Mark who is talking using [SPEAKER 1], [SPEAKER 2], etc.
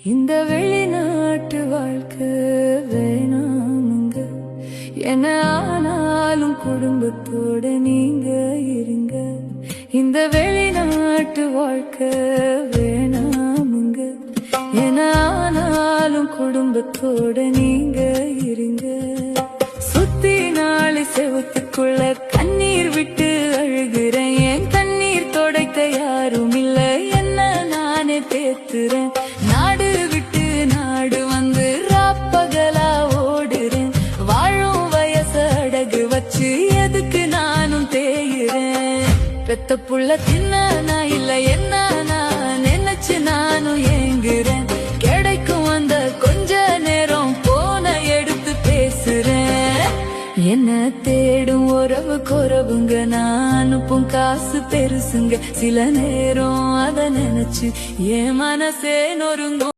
[SPEAKER 1] இந்த வெளிநாட்டு வாழ்க்கை வேணாமுங்க, என்ன ஆனாலும் குடும்பத்தோட நீங்க இருங்க. இந்த வெளிநாட்டு வாழ்க்கை வேணாமுங்க, என்ன ஆனாலும் குடும்பத்தோட நீங்க இருங்க. சுத்தி நாளை செவத்துக்குள்ள கண்ணீர் விட்டு அழுகிறேன், என் கண்ணீர் தொடைக்க யாரும் இல்ல, என்ன நானே தேத்துறேன். நாடு விட்டு நாடு வந்து ராப்பகலா ஓடுறேன், வாழும் வயச அடகு வச்சு எதுக்கு நானும் தேயுறேன். பெத்த புள்ள தின்ன நான் இல்ல, என்ன நான் நினைச்சு நானும் ஏங்குறேன். கிடைக்கும் அந்த கொஞ்ச நேரம் போன எடுத்து பேசுறேன். என்ன தேடும் உறவு குறவுங்க, நான் அனுப்பும் காசு பெருசுங்க. சில நேரம் அத நினைச்சு என் மனசே நொறுங்கும்.